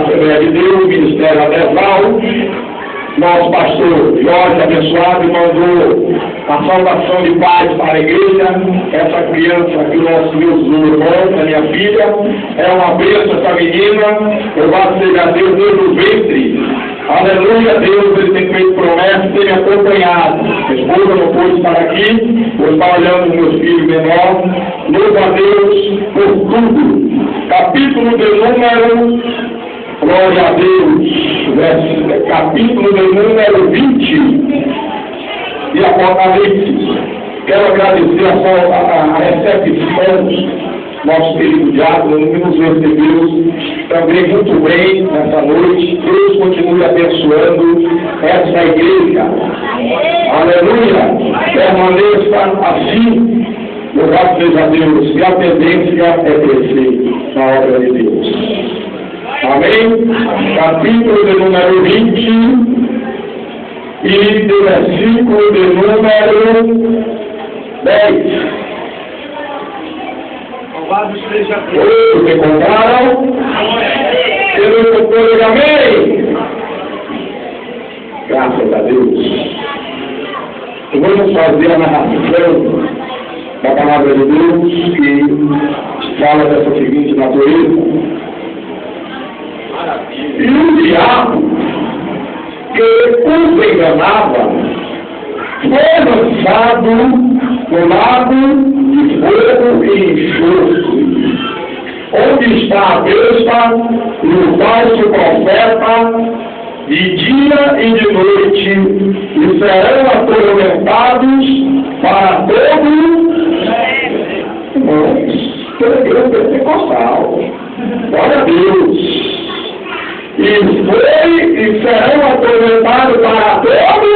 Assembleia de Deus, Ministério Adesal. Nosso pastor Jorge Abençoado mandou a saudação de paz para a igreja. Essa criança que o nosso Deus irmão, a minha filha, é uma bênção, essa menina. Louvado seja Deus desde o ventre. Aleluia, Deus, ele tem feito promessas, tem me acompanhado. A esposa não pôde estar aqui, eu estava olhando meus filhos menores. Louva a Deus por tudo. Capítulo de número, glória a Deus, capítulo de número 20 de Apocalipse. Quero agradecer a recepção. Nosso querido diácono que nos recebeu também muito bem nessa noite. Deus continue abençoando essa igreja. Aleluia! Permaneça assim. Louvado seja Deus. E a tendência é crescer na obra de Deus. Amém? Capítulo de número 20 e do versículo de número 10. Hoje encontraram? Pelo doutor, amém? Graças a Deus. Vamos fazer a narração da palavra de Deus que fala dessa seguinte natureza. E o diabo que os enganava foi lançado no lago de fogo e enxofre, onde está a besta e o falso profeta, de dia e de noite, e serão atormentados para todo pela igreja pentecostal. Glória a Deus. E serão atormentados para todo.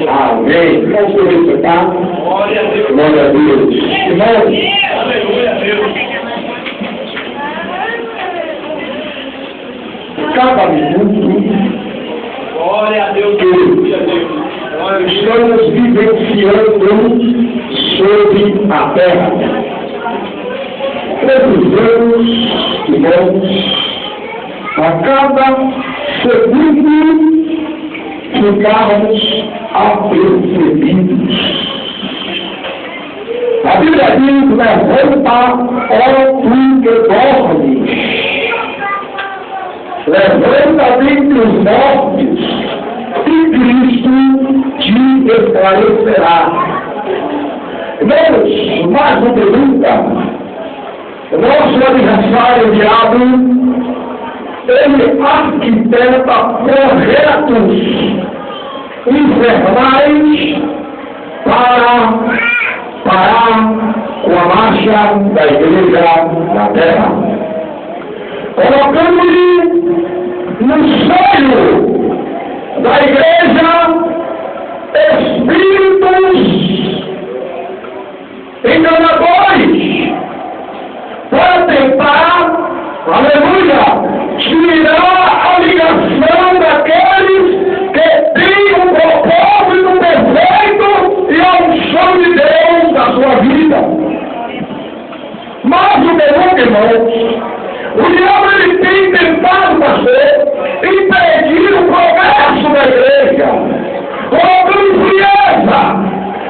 Amém. Vamos solicitar. Glória a Deus. Irmãos. Aleluia a Deus. Cada minuto. Glória a Deus. Estamos vivenciando sobre a terra. Precisamos, irmãos, a cada segundo ficarmos apercebidos. A Bíblia diz: levanta, ó tu que dormes, levanta dentre os mortos, e Cristo te esclarecerá. Irmãos, mais do que nunca, o nosso adversário, o diabo, ele arquiteta projetos infernais para parar com a marcha da igreja na terra, colocando-lhe no seio da igreja espíritos enganadores para tentar, aleluia, tirar a ligação daqueles que têm um propósito perfeito e a unção de Deus na sua vida. Mas o meu irmão, o diabo ele tem tentado, pastor, impedir o progresso da igreja, colocando frieza,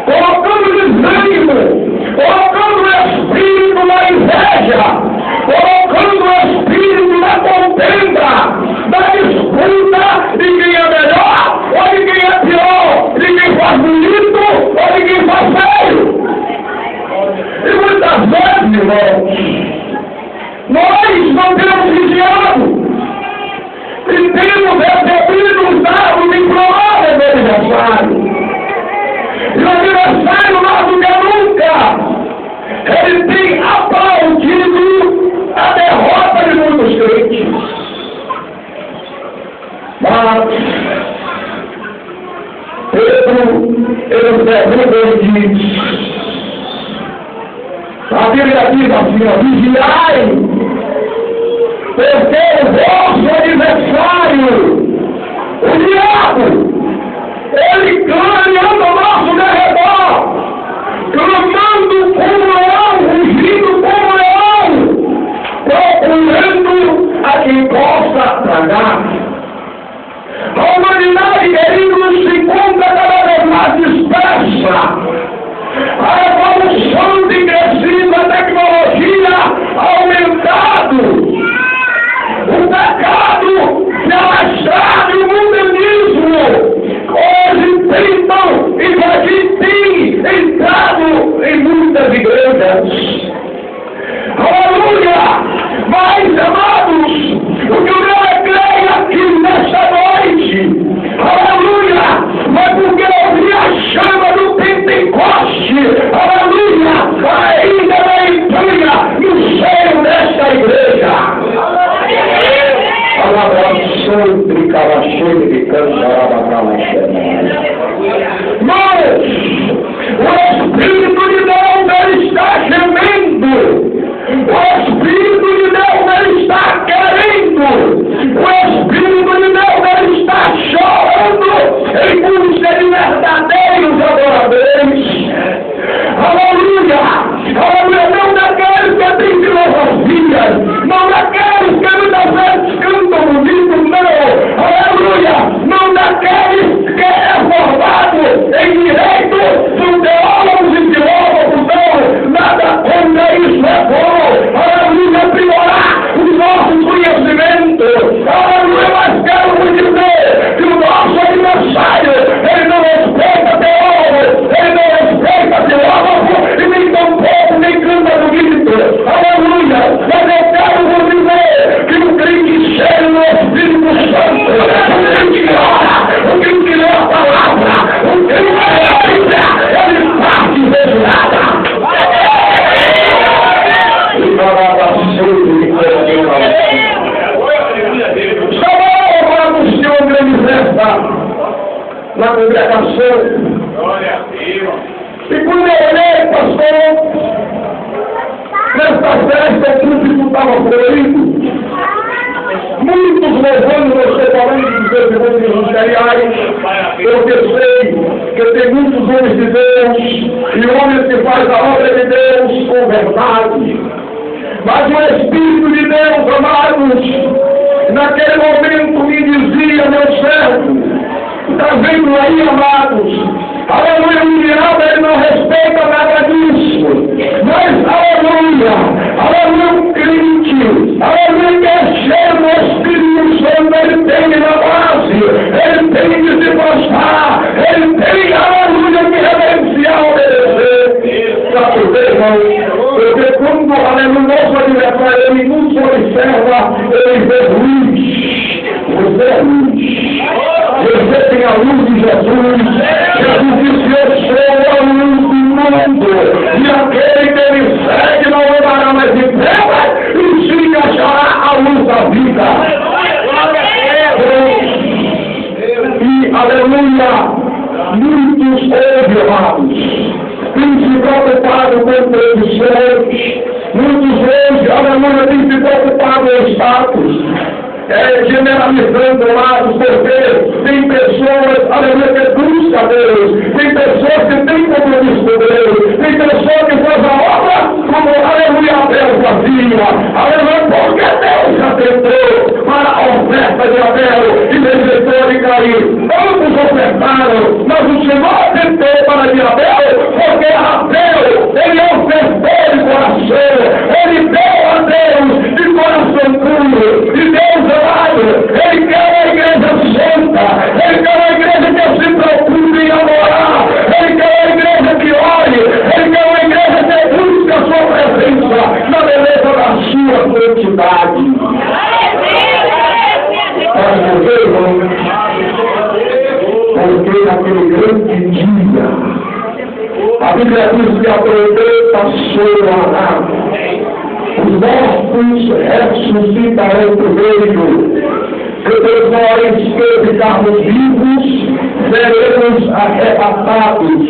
colocando desânimo, colocando o espírito na inveja, colocando o espírito na contenda, da disputa de quem é melhor ou de quem é pior, de quem faz bonito ou de quem faz feio. E muitas vezes, irmãos, nós não temos vigiado e temos recebido os dados diplomados do adversário. E o adversário, mais do que nunca, ele tem aplaudido a derrota de muitos crentes. Mas Pedro, ele pergunta e diz: a Bíblia diz assim, ó, vigiai, porque o vosso adversário, o diabo, ele clama ao nosso derredor, clamando como leão, rugindo como leão, procurando a quem pode devagar. A humanidade, queridos, se encontra cada vez mais dispersa. A evolução tem crescido, a tecnologia aumentado. O pecado se alastrado, o mundanismo. Hoje tentam e a gente tem entrado em muitas igrejas. Aleluia! Mas, amados, o que eu quero crer aqui nesta noite, aleluia! Mas porque eu vi a chama do Pentecoste, aleluia! Ainda não entra no seio desta igreja. Palavra sempre cavacheira de cantarabacala. Mas o Espírito de Deus ele está gemendo. O Espírito de Deus ele está querendo. O Espírito de Deus ele está chorando em busca de verdadeiros adoradores. Aleluia! Aleluia! Não daqueles que têm filosofias, não daqueles que muitas vezes cantam bonito, não. Aleluia! Não daqueles que é formado em direito, são teólogos e filósofos, não. Nada contra isso é bom. Aleluia! Aprimorar o nosso conhecimento. Aleluia! Mas quero dizer que o nosso adversário, ele não respeita teólogo, ele não respeita filósofo, e nem tampouco nem canta bonito. Aleluia! Mas eu quero dizer que o crente cheio no Espírito Santo, o crente que ora, o crente que lê a palavra, o crente que lê a Bíblia, ele parte desviada. E palavra sempre de chamou para o Senhor grande festa na congregação. E quando eu olhei, pastor, nesta festa o público estava florido. Muitos louvando você falando dos desenvolvimentos ministeriais. Eu sei que tem muitos homens de Deus e homens que fazem a obra de Deus com verdade. Mas o Espírito de Deus, amados, naquele momento me dizia, meu servo, está vendo aí, amados? Aleluia, o diabo ele não respeita nada disso. Mas, aleluia, aleluia, o crente, aleluia, que é cheio do Espírito Santo, ele tem na base, ele tem de se prostrar, ele tem, aleluia, que reverenciar, obedecer. Sabe por quê, irmão? Porque quando, aleluia, nosso adversário, ele nos observa, ele vê luz. Você é luz. Você tem a luz de Jesus. Jesus disse, eu sou a luz do mundo. E aquele que me segue não levará mais em trevas, e sim achará a luz da vida. E, aleluia, muitos ouvem, amados. Tem se preocupado com tradições. Muitos hoje, aleluia, tem se preocupado com status. Generalizando lados, porque tem pessoas, aleluia, que buscam Deus, tem pessoas que têm compromisso com Deus, tem pessoas que fazem a obra como, aleluia, Abel fazia, aleluia, porque Deus atendeu para a oferta de Abel e rejeitou de Caim. Ambos ofertaram, mas o Senhor atendeu para de Abel, porque Abel, ele ofertou de coração, ele deu a Deus de coração puro, e Deus amado, ele quer uma igreja santa, ele quer uma igreja que se preocupe em adorar, ele quer uma igreja que ore, ele quer uma igreja que busque a sua presença na beleza da sua santidade. Porque naquele grande dia, a Bíblia diz que a trombeta soará, os mortos ressuscitarão primeiro, depois nós que ficarmos vivos, seremos arrebatados.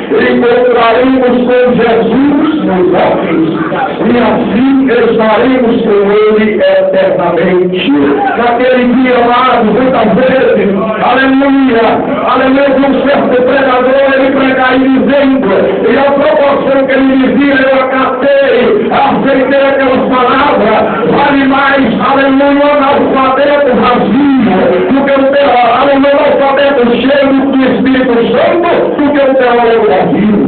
Encontraremos com Jesus nos olhos, e assim estaremos com Ele eternamente. Naquele dia, amado, muitas vezes, aleluia, aleluia, um certo pregador, ele pregaria dizendo, e a proporção que ele dizia, eu acatei, aceitei aquelas palavras, vale mais, aleluia, analfabeto vazio do que um analfabeto cheio do Espírito Santo do que um teólogo vazio.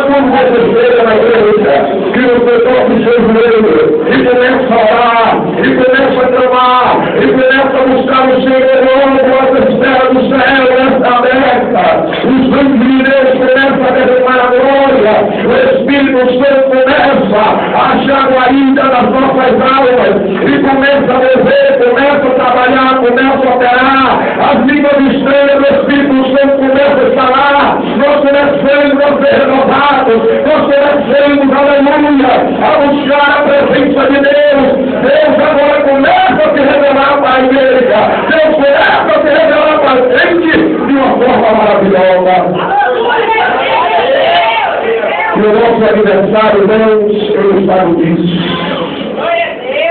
Quando você chega na igreja, que você toca o seu joelho e começa a orar, e começa a clamar, e começa a buscar o Senhor, com as esferas do céu nesta aberta, os anjos de Deus começam a derramar a glória, o Espírito Santo começa a achar guarida nas nossas almas, e começa a mover, começa a trabalhar, começa a operar, as línguas estranhas do Espírito Santo começa a falar, nós começamos a ser renovados, nós começamos, aleluia, a buscar a presença de Deus. Deus agora começa a se revelar para a igreja, Deus começa a se revelar para a gente de uma forma maravilhosa. E o nosso aniversário, irmãos, ele sabe disso.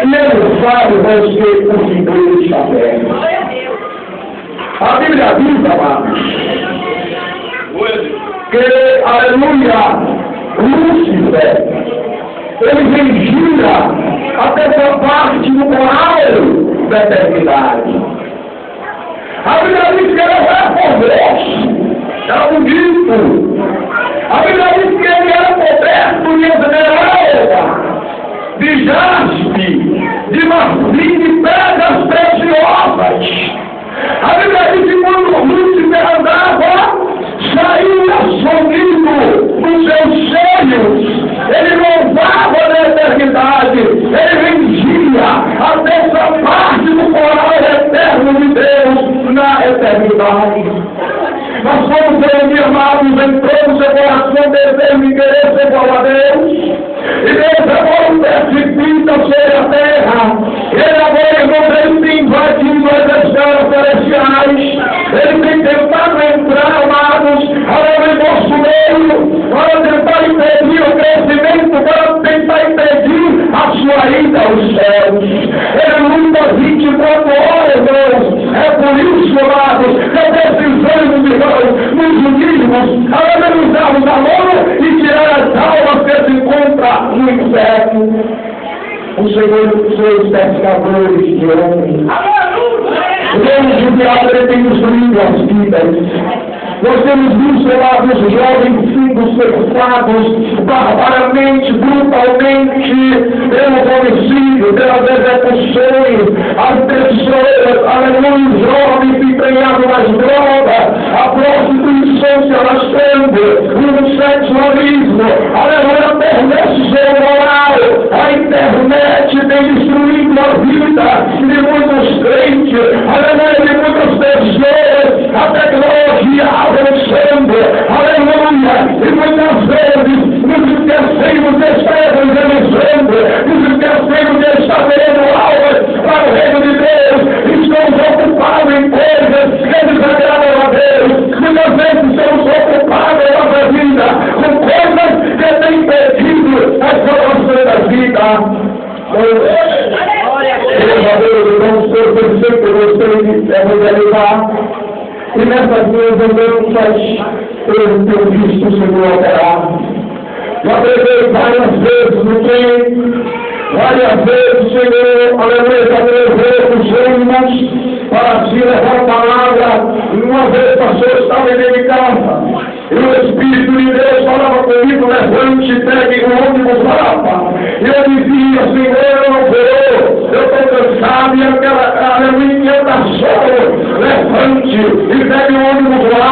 E ele sabe, irmãos, que o futuro está perto. A Bíblia diz, amados, que, aleluia, Lúcifer, ele vigia até essa parte do moral da eternidade. A Bíblia diz que ele era poderoso, era bonito. A Bíblia diz que ele era coberto de esmeralda, de jaspe, de marfim, de pedras preciosas. A Bíblia diz que quando Lúcifer andava, saía sonido dos seus seios, ele louvava na eternidade, ele vendia até essa parte do coral eterno de Deus na eternidade. Nós somos amados, entramos no seu coração, desejo de querer ser igual a Deus, e Deus agora o precipita sobre a terra, ele agora não tem invadindo as esferas celestiais, ele tem tentado entrar, amados, ao nosso meio, para tentar impedir o crescimento, para tentar impedir a sua ida aos céus. Ele luta 24 horas, irmãos. É por isso, amados, que precisamos, irmãos, nos unirmos, analisarmos a mão e tirar as almas que se encontram no inferno. O Senhor pescadores de homens. Deus, o diabo, ele tem destruído as vidas. Nós temos visto lá os jovens sendo cercados barbaramente, brutalmente, pelo homicídio, pelas execuções, as pessoas, aleluia, os jovens empenhados nas drogas, a prostituição se alastrando, o sexualismo, aleluia, a perversão moral, a internet tem destruído a vida de muitos crentes, aleluia, de muitas pessoas, a tecnologia avançando, aleluia, e muitas vezes nos esquecemos de estar evangelizando, nos esquecemos de estar dando aulas para o reino de Deus, estamos ocupados em coisas que desagradam a Deus, muitas vezes estamos ocupados em nossa vida com coisas que têm impedido a salvação da vida. Deus, irmãos, eu pensei que você de evangelizar. E nessas minhas andanças, eu tenho visto o Senhor operar. Já preguei várias vezes no trem, várias vezes o Senhor, aleluia, já levou os ânimos para se levar a palavra. E uma vez passou, estava em minha casa, e o Espírito de Deus falava comigo, levante e pegue o ônibus lá. E eu dizia, Senhor, eu não vou, eu estou cansado, e aquela aleluia está solo, levante e pegue o ônibus lá.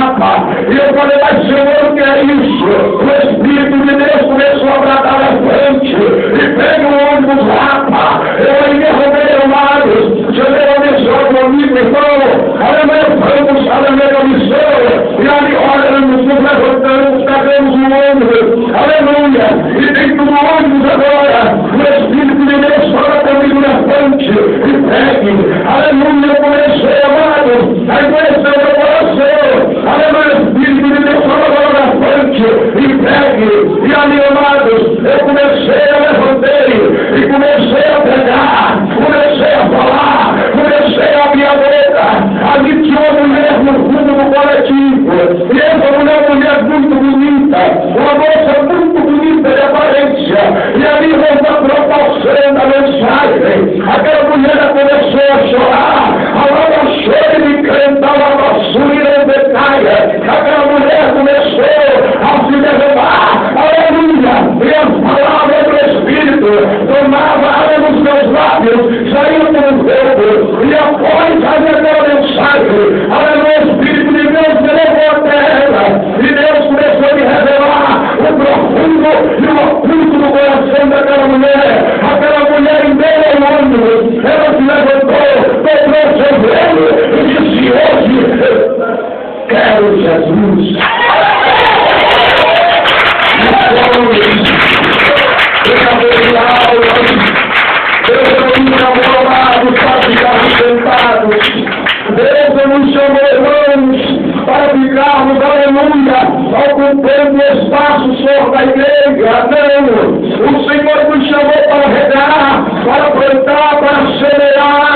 E eu falei, mas Senhor, o que é isso? O Espírito de Deus começou a bradar, levante e pegue o ônibus lá. Eu ainda roubei, amados, chamei a missão do amigo, irmão, aleluia, vamos, aleluia, a missão, e ali, olha, nos levantamos, pegamos o ônibus, aleluia, e dentro do ônibus agora, o Espírito de Deus fala comigo na frente, e pegue, aleluia, eu comecei, amados, a conhecer o meu coração, aleluia, o Espírito de Deus fala agora na frente, e pegue, e ali, amados, eu comecei a levantei, e comecei a pegar, comecei a falar, comecei a abrir a boca, ali tinha uma mulher no fundo do coletivo, e essa mulher muito bonita, uma moça muito bonita de aparência, e ali nós estamos proporcionando a mensagem, aquela mulher começou Jesus. Deus nos chamou amados para ficarmos sentados. Deus nos chamou, irmãos, para ficarmos, aleluia, ocupando o espaço só da igreja. Não, o Senhor nos chamou para regar, para plantar, para semear.